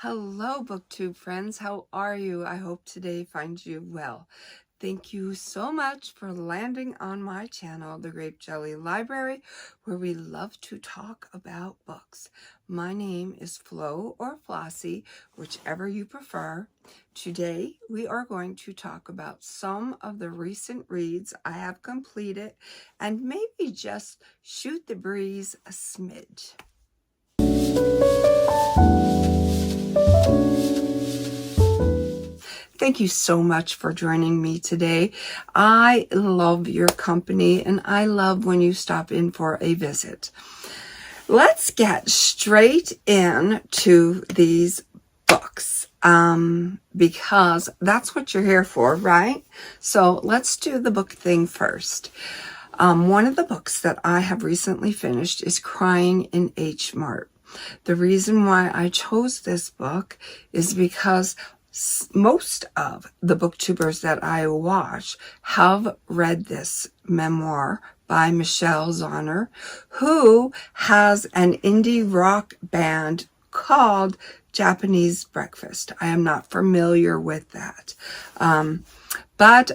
Hello, BookTube friends. How are you? I hope today finds you well. Thank you so much for landing on my channel, The Grape Jelly Library, where we love to talk about books. My name is Flo or Flossie, whichever you prefer. Today, we are going to talk about some of the recent reads I have completed and maybe just shoot the breeze a smidge. Thank you so much for joining me today. I love your company and I love when you stop in for a visit. Let's get straight into these books because that's what you're here for, right? So let's do the book thing first. One of the books that I have recently finished is Crying in Mart. The reason why I chose this book is because most of the booktubers that I watch have read this memoir by Michelle Zauner, who has an indie rock band called Japanese Breakfast. I am not familiar with that. But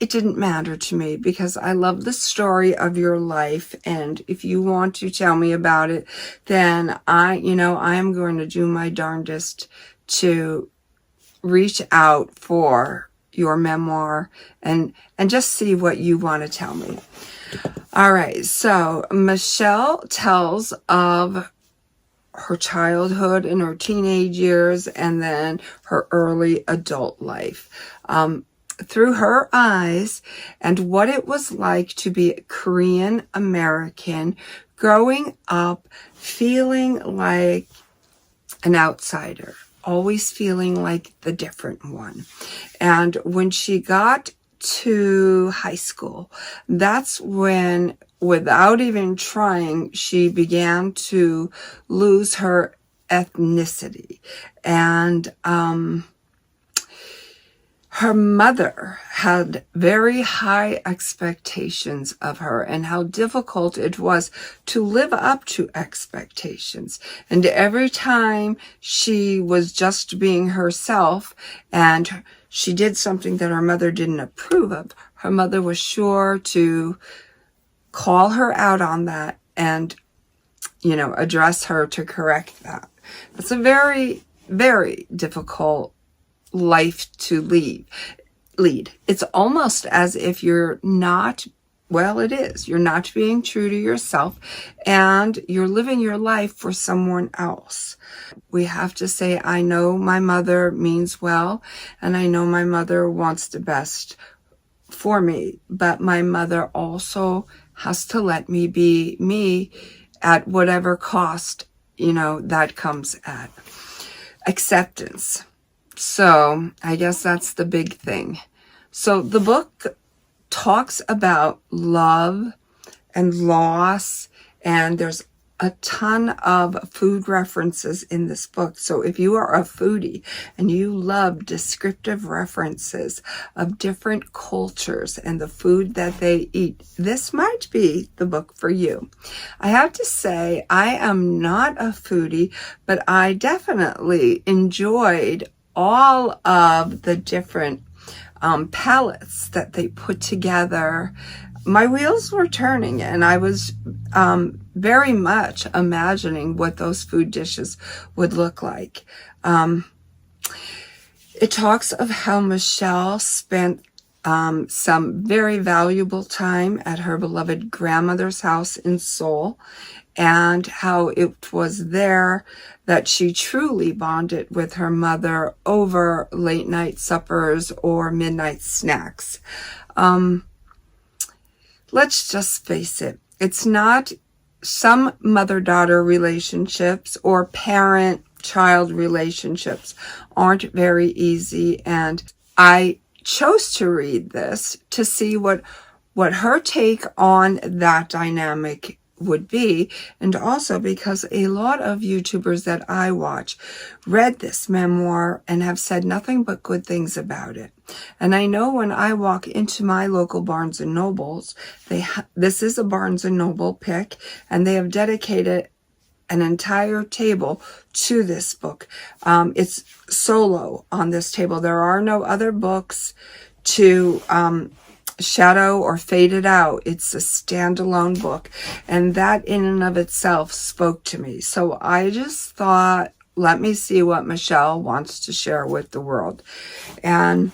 it didn't matter to me because I love the story of your life. And if you want to tell me about it, then I am going to do my darndest to reach out for your memoir and just see what you want to tell me. All right. So Michelle tells of her childhood and her teenage years and then her early adult life. Through her eyes and what it was like to be Korean American, growing up feeling like an outsider, always feeling like the different one. And when she got to high school, that's when, without even trying, she began to lose her ethnicity. And her mother had very high expectations of her and how difficult it was to live up to expectations. And every time she was just being herself and she did something that her mother didn't approve of, her mother was sure to call her out on that and, address her to correct that. That's a very, very difficult life to lead. It's almost as if you're not, well, it is. You're not being true to yourself and you're living your life for someone else. We have to say, I know my mother means well, and I know my mother wants the best for me, but my mother also has to let me be me at whatever cost, that comes at. Acceptance. So I guess that's the big thing. So the book talks about love and loss, and there's a ton of food references in this book. So if you are a foodie and you love descriptive references of different cultures and the food that they eat, this might be the book for you. I have to say, I am not a foodie, but I definitely enjoyed all of the different palettes that they put together. My wheels were turning and I was very much imagining what those food dishes would look like. It talks of how Michelle spent some very valuable time at her beloved grandmother's house in Seoul, and how it was there that she truly bonded with her mother over late night suppers or midnight snacks. Let's just face it, it's not. Some mother-daughter relationships or parent-child relationships aren't very easy, and I chose to read this to see what her take on that dynamic would be, and also because a lot of YouTubers that I watch read this memoir and have said nothing but good things about it. And I know when I walk into my local Barnes & Nobles, this is a Barnes & Noble pick, and they have dedicated an entire table to this book. It's solo on this table. There are no other books to shadow or fade it out. It's a standalone book, and that in and of itself spoke to me. So I just thought, let me see what Michelle wants to share with the world. And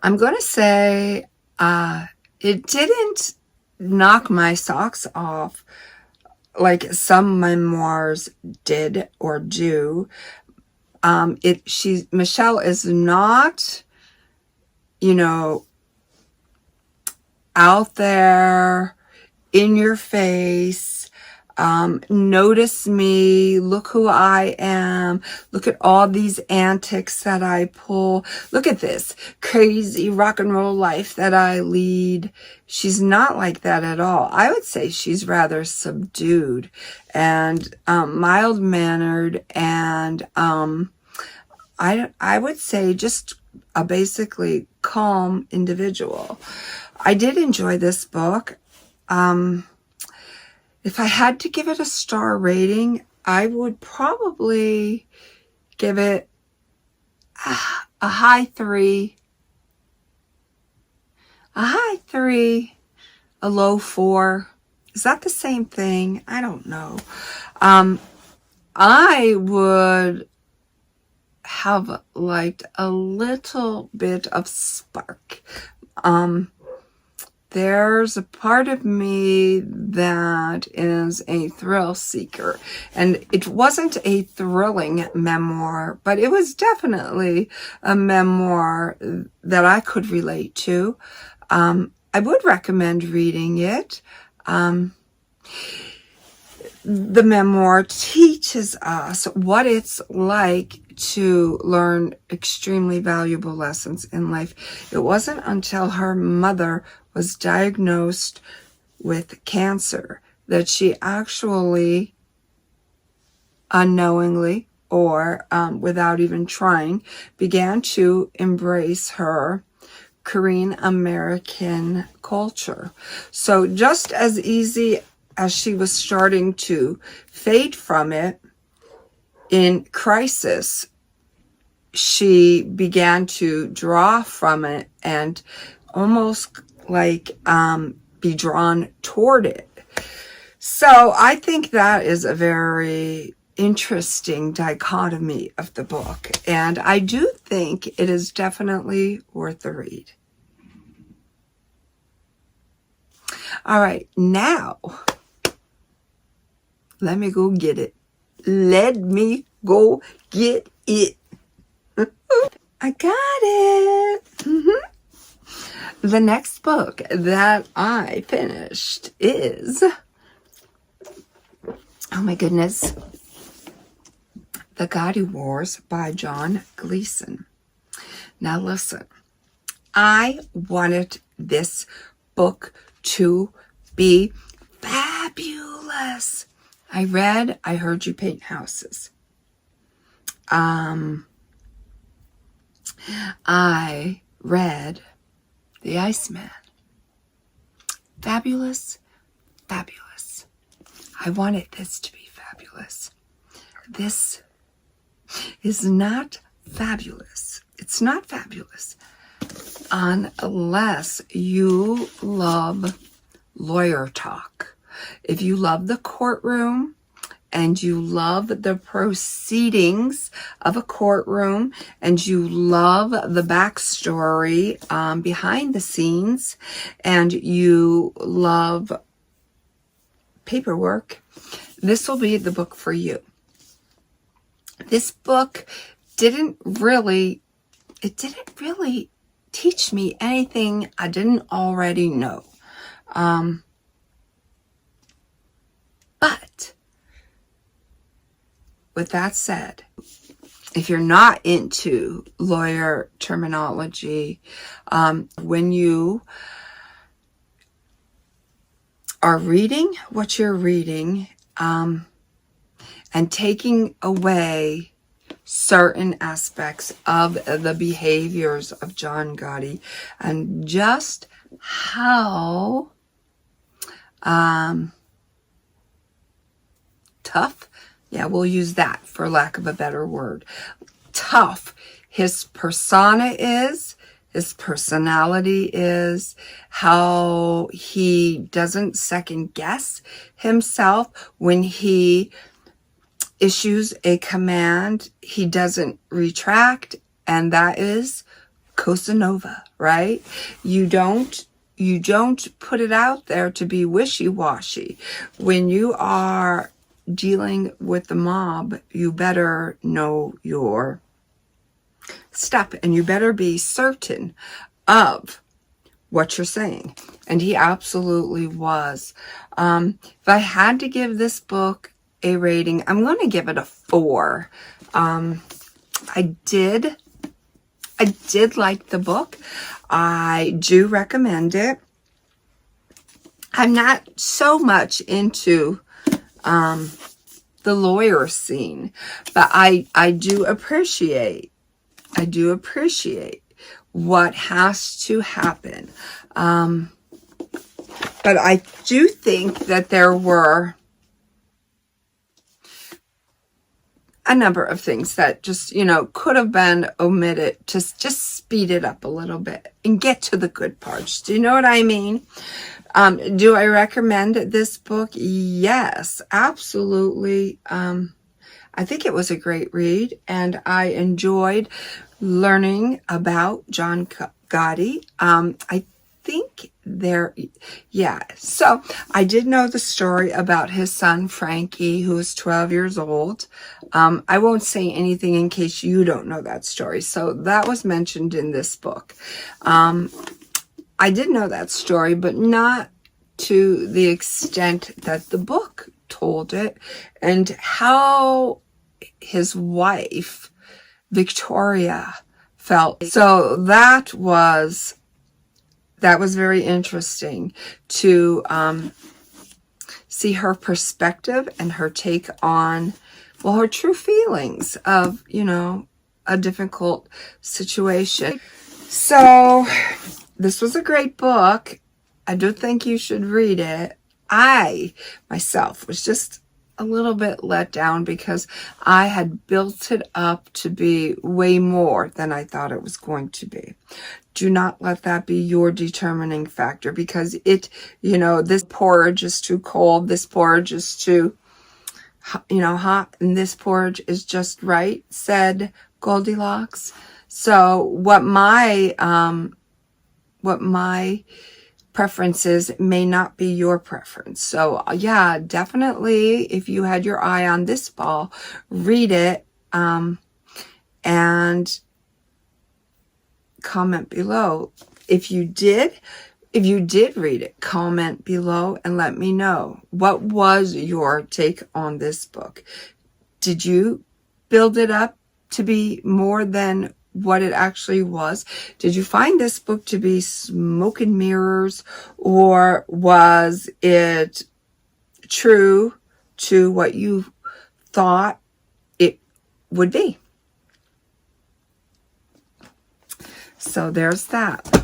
I'm going to say it didn't knock my socks off like some memoirs did or do. Michelle is not, out there, in your face, notice me, look who I am, look at all these antics that I pull, look at this crazy rock and roll life that I lead. She's not like that at all. I would say she's rather subdued and mild-mannered, and I would say just a basically calm individual. I did enjoy this book. If I had to give it a star rating, I would probably give it a high 3, a low 4. Is that the same thing? I don't know. I would have liked a little bit of spark. There's a part of me that is a thrill seeker, and it wasn't a thrilling memoir, but it was definitely a memoir that I could relate to. I would recommend reading it. The memoir teaches us what it's like to learn extremely valuable lessons in life. It wasn't until her mother was diagnosed with cancer that she actually unknowingly or without even trying began to embrace her Korean American culture. So just as easy as she was starting to fade from it in crisis, she began to draw from it and almost like be drawn toward it. So I think that is a very interesting dichotomy of the book, and I do think it is definitely worth the read. All right, now let me go get it. Let me go get it. I got it. The next book that I finished is, oh my goodness, The Gotti Wars by John Gleason. Now listen, I wanted this book to be fabulous. I Heard You Paint Houses. I read The Iceman. Fabulous, fabulous. I wanted this to be fabulous. This is not fabulous. It's not fabulous unless you love lawyer talk. If you love the courtroom and you love the proceedings of a courtroom and you love the backstory behind the scenes and you love paperwork, this will be the book for you. This book didn't really teach me anything I didn't already know. But with that said, if you're not into lawyer terminology, when you are reading what you're reading, and taking away certain aspects of the behaviors of John Gotti and just how tough. Yeah, we'll use that for lack of a better word. Tough. His persona is, his personality is, how he doesn't second guess himself when he issues a command, he doesn't retract, and that is Cosa Nova, right? You don't put it out there to be wishy-washy. When you are dealing with the mob, you better know your stuff, and you better be certain of what you're saying. And he absolutely was. If I had to give this book a rating, I'm going to give it a 4. I did like the book. I do recommend it. I'm not so much into the lawyer scene, but I do appreciate what has to happen. But I do think that there were a number of things that just, could have been omitted to just speed it up a little bit and get to the good parts. Do you know what I mean? Do I recommend this book? Yes, absolutely. I think it was a great read, and I enjoyed learning about John Gotti. I think so I did know the story about his son Frankie, who is 12 years old. I won't say anything in case you don't know that story. So that was mentioned in this book. I did know that story, but not to the extent that the book told it, and how his wife Victoria felt. So that was very interesting to see her perspective and her take on, well, her true feelings of, a difficult situation. So this was a great book. I do think you should read it. I myself was just a little bit let down because I had built it up to be way more than I thought it was going to be. Do not let that be your determining factor, because this porridge is too cold, this porridge is too, hot, and this porridge is just right, said Goldilocks. So what my preferences may not be your preference. So yeah, definitely, if you had your eye on this ball, read it, and comment below. If you did read it, comment below and let me know. What was your take on this book? Did you build it up to be more than what it actually was? Did you find this book to be smoke and mirrors, or was it true to what you thought it would be? So there's that.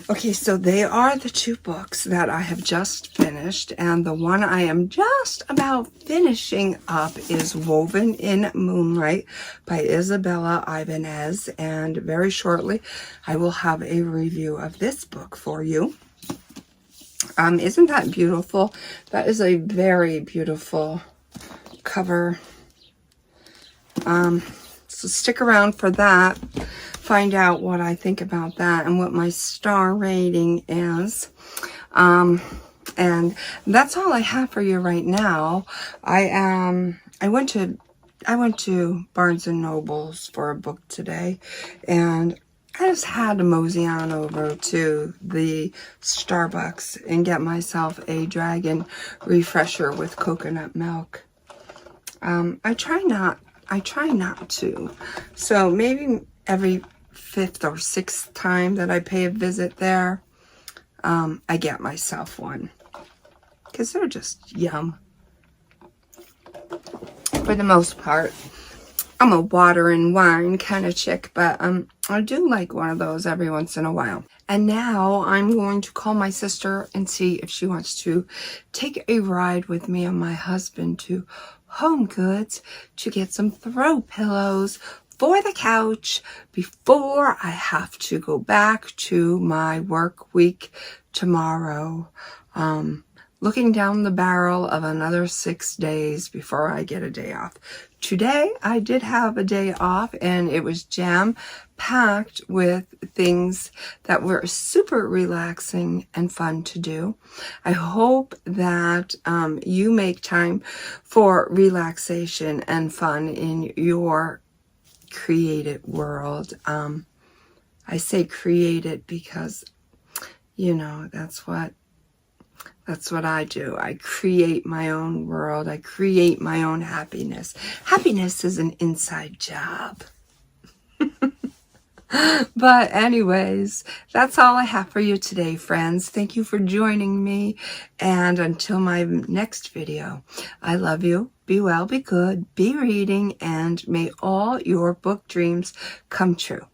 Okay, so they are the 2 books that I have just finished, and the one I am just about finishing up is Woven in Moonlight by Isabella Ibanez, and very shortly I will have a review of this book for you. Isn't that beautiful? That is a very beautiful cover. So stick around for that. Find out what I think about that and what my star rating is. And that's all I have for you right now. I went to Barnes and Nobles for a book today, and I just had to mosey on over to the Starbucks and get myself a Dragon refresher with coconut milk. I try not to. So maybe every 5th or 6th time that I pay a visit there, I get myself one, because they're just yum. For the most part, I'm a water and wine kind of chick, but I do like one of those every once in a while. And now I'm going to call my sister and see if she wants to take a ride with me and my husband to Home Goods to get some throw pillows for the couch before I have to go back to my work week tomorrow. Looking down the barrel of another 6 days before I get a day off. Today, I did have a day off, and it was jam-packed with things that were super relaxing and fun to do. I hope that you make time for relaxation and fun in your creative world. I say create it because, you know, that's what I do. I create my own world. I create my own happiness. Happiness is an inside job. But anyways, that's all I have for you today, friends. Thank you for joining me. And until my next video, I love you. Be well, be good, be reading, and may all your book dreams come true.